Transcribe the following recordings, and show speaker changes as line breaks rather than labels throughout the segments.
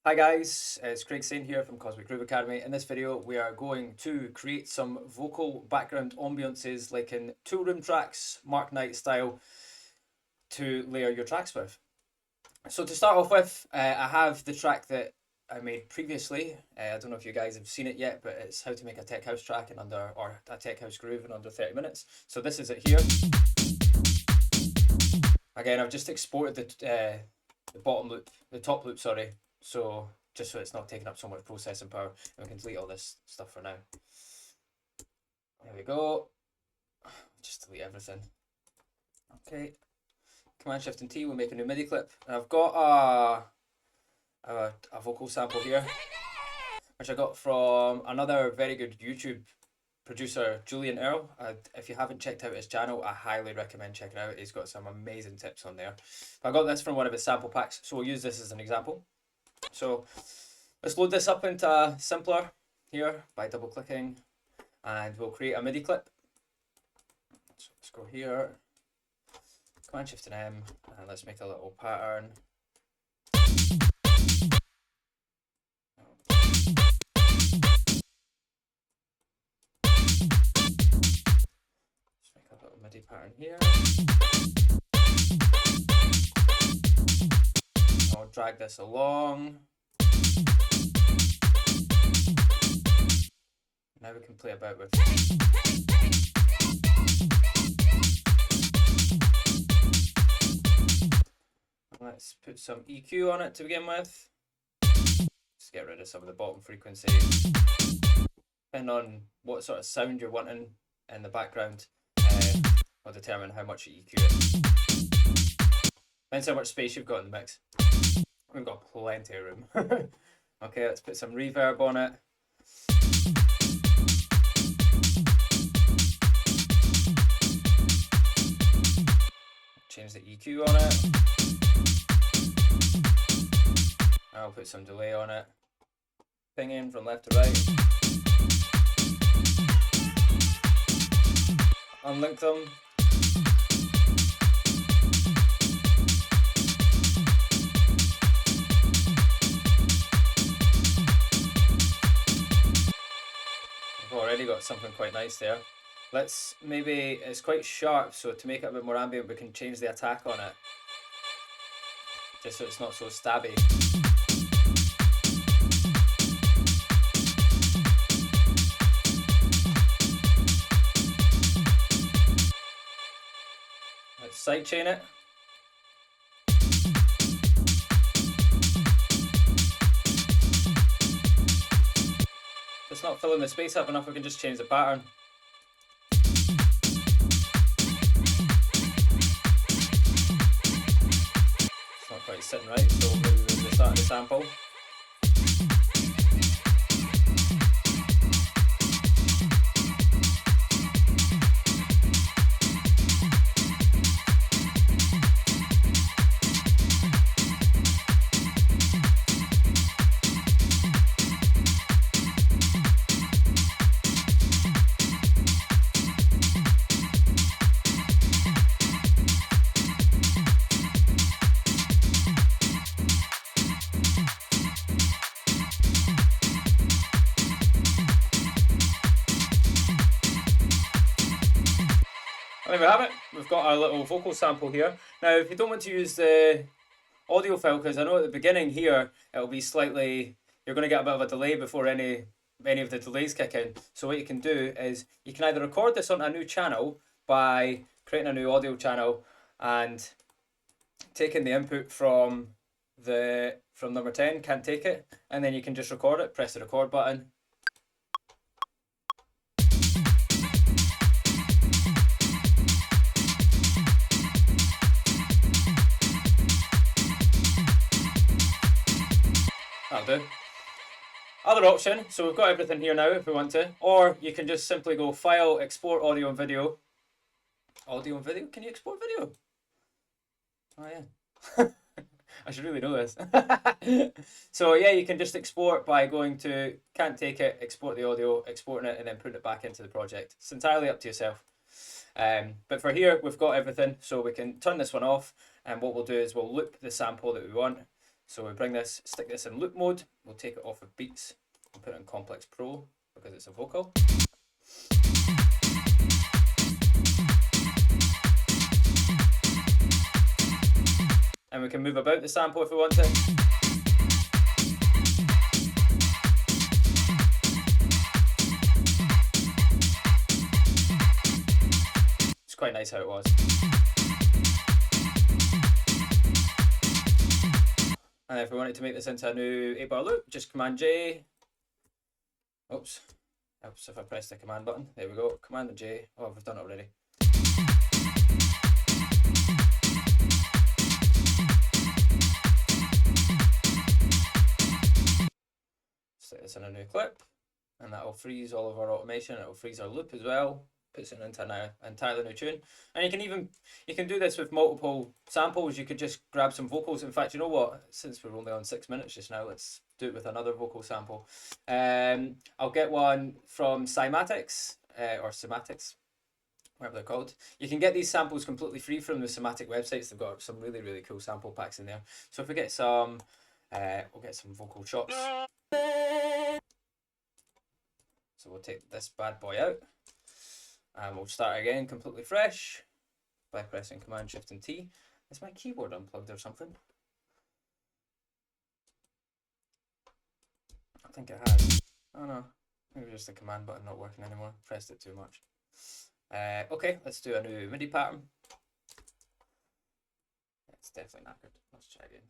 Hi guys, it's Craig Saint here from Cosmic Groove Academy. In this video we are going to create some vocal background ambiances like in Toolroom tracks, Mark Knight style, to layer your tracks with. So to start off with, I have the track that I made previously. I don't know if you guys have seen it yet, but it's how to make a tech house track in under, or a tech house groove in under 30 minutes. So this is it here. Again, I've just exported the bottom loop, the top loop, sorry. So just so it's not taking up so much processing power, and we can delete all this stuff for now. There we go. Just delete everything. Okay. Command Shift and T will make a new MIDI clip. And I've got a vocal sample here, which I got from another very good YouTube producer, Julian Earl. If you haven't checked out his channel, I highly recommend checking it out. He's got some amazing tips on there. But I got this from one of his sample packs, so we'll use this as an example. So let's load this up into Simpler here by double clicking, and we'll create a MIDI clip. So let's go here, Command Shift and M, and let's make a little pattern. Let's make a little MIDI pattern here. I'll drag this along. Now we can play about with. Let's put some EQ on it to begin with. Let's get rid of some of the bottom frequencies. Depending on what sort of sound you're wanting in the background, will determine how much you EQ it. Depends how much space you've got in the mix. We've got plenty of room. Okay, let's put some reverb on it. Change the EQ on it. I'll put some delay on it. Pinging from left to right. Unlink them. I've already got something quite nice there. Let's maybe, it's quite sharp, so to make it a bit more ambient, we can change the attack on it. Just so it's not so stabby. Let's sidechain it. If it's not filling the space up enough, we can just change the pattern. It's not quite sitting right, so maybe move the start of the sample. There we have it. We've got our little vocal sample here. Now, if you don't want to use the audio file, because I know at the beginning here, it'll be slightly, you're going to get a bit of a delay before any of the delays kick in. So what you can do is, you can either record this on a new channel by creating a new audio channel and taking the input from number 10, can't take it, and then you can just record it, press the record button. That'll do. Other option, so we've got everything here now if we want to, or you can just simply go File, Export Audio and Video. Audio and Video? Can you export video? Oh yeah. I should really know this. So yeah, you can just export by going to Can't Take It, export the audio, exporting it, and then putting it back into the project. It's entirely up to yourself. But for here, we've got everything, so we can turn this one off, and what we'll do is we'll loop the sample that we want. So we bring this, stick this in loop mode, we'll take it off of beats and put it in Complex Pro because it's a vocal. And we can move about the sample if we want to. It's quite nice how it was. And if we wanted to make this into a new 8-bar loop, just Command J. Oops. Helps if I press the command button. There we go. Command and J. Oh, we've done it already. Stick this in a new clip, and that'll freeze all of our automation. It'll freeze our loop as well. Puts it into an entirely new tune. And you can do this with multiple samples. You could just grab some vocals. In fact, you know what? Since we're only on 6 minutes just now, let's do it with another vocal sample. I'll get one from Cymatics, or Cymatics, whatever they're called. You can get these samples completely free from the Cymatic websites. They've got some really, really cool sample packs in there. So if we get some, we'll get some vocal shots. So we'll take this bad boy out. And we'll start again completely fresh by pressing Command Shift and T. Is my keyboard unplugged or something? I think it has. Oh no, maybe just the command button not working anymore. Pressed it too much. Okay, let's do a new MIDI pattern. It's definitely knackered. Let's try again.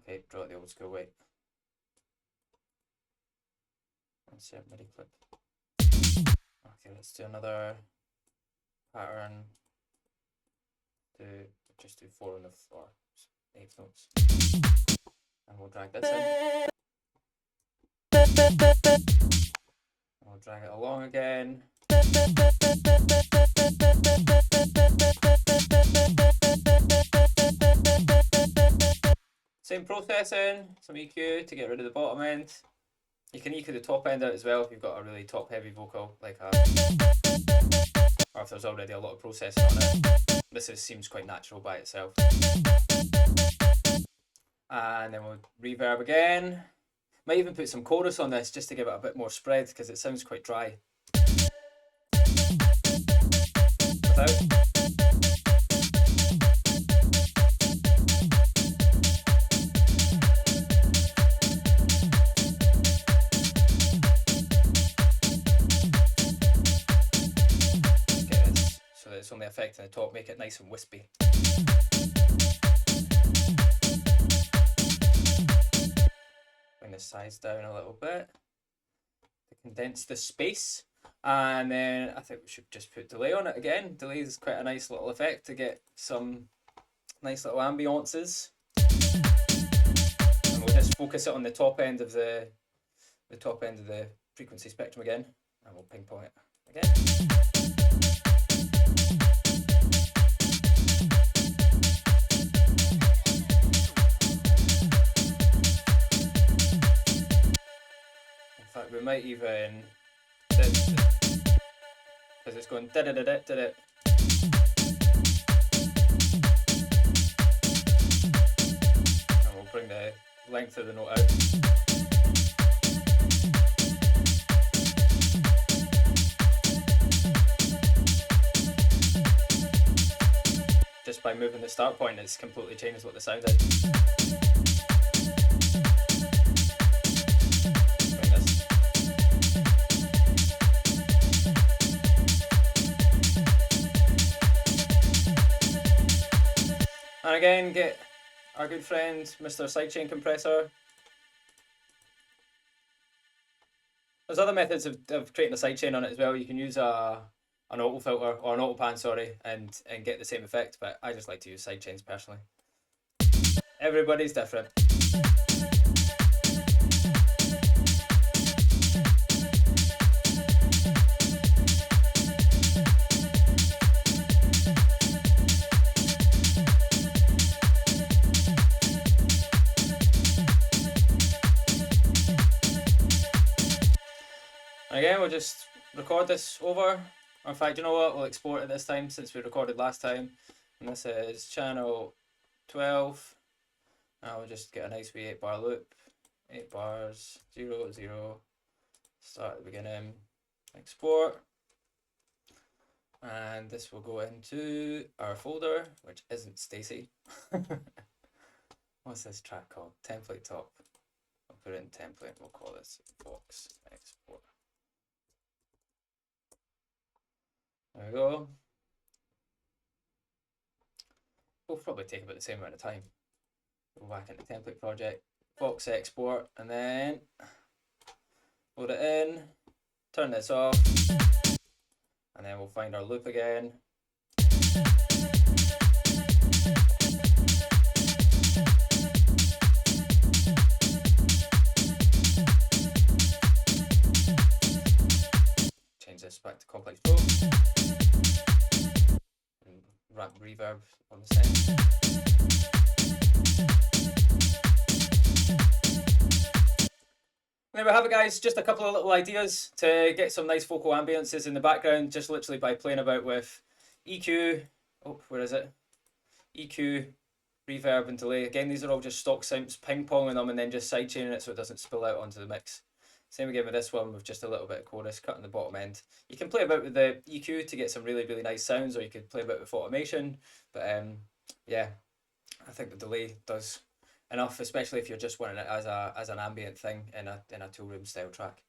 Okay, draw it the old school way. Insert MIDI clip. Okay, let's do another pattern. Just do 4 on the floor, 8 notes, and we'll drag this in. And we'll drag it along again. Same processing, some EQ to get rid of the bottom end. You can EQ the top end out as well if you've got a really top heavy vocal, like or if there's already a lot of processing on it. This seems quite natural by itself. And then we'll reverb again. Might even put some chorus on this just to give it a bit more spread because it sounds quite dry. Without. It's only affecting the top, make it nice and wispy. Bring the size down a little bit to condense the space, and then I think we should just put delay on it again. Delay is quite a nice little effect to get some nice little ambiances. And we'll just focus it on the top end of the frequency spectrum again, and we'll ping pong it again. We might even, because it's going da da da da da da. And we'll bring the length of the note out. Just by moving the start point, it's completely changed what the sound is. And again, get our good friend Mr. Sidechain Compressor. There's other methods of creating a sidechain on it as well. You can use an auto filter or an auto pan, sorry, and get the same effect. But I just like to use sidechains personally. Everybody's different. And again, we'll just record this over Or in fact, you know what? We'll export it this time since we recorded last time. And this is channel 12. Now we'll just get a nice wee 8-bar loop. 8 bars, 0, 0. Start at the beginning. Export. And this will go into our folder, which isn't Stacy. What's this track called? Template top. I'll put it in template. We'll call this Vox Export. There we go. Will probably take about the same amount of time. Go back into template project, Vox Export, and then load it in, turn this off, and then we'll find our loop again. Change this back to complex pro. And wrap reverb on the send. There we have it, guys. Just a couple of little ideas to get some nice vocal ambiences in the background, just literally by playing about with EQ. Oh, where is it? EQ, reverb, and delay. Again, these are all just stock synths, ping-ponging them and then just sidechaining it so it doesn't spill out onto the mix. Same again with this one with just a little bit of chorus cutting the bottom end. You can play about with the EQ to get some really, really nice sounds, or you could play about with automation. But yeah, I think the delay does enough, especially if you're just wanting it as an ambient thing in a Toolroom style track.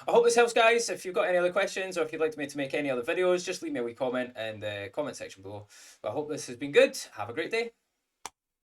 I hope this helps, guys. If you've got any other questions or if you'd like me to make any other videos, just leave me a wee comment in the comment section below. But I hope this has been good. Have a great day.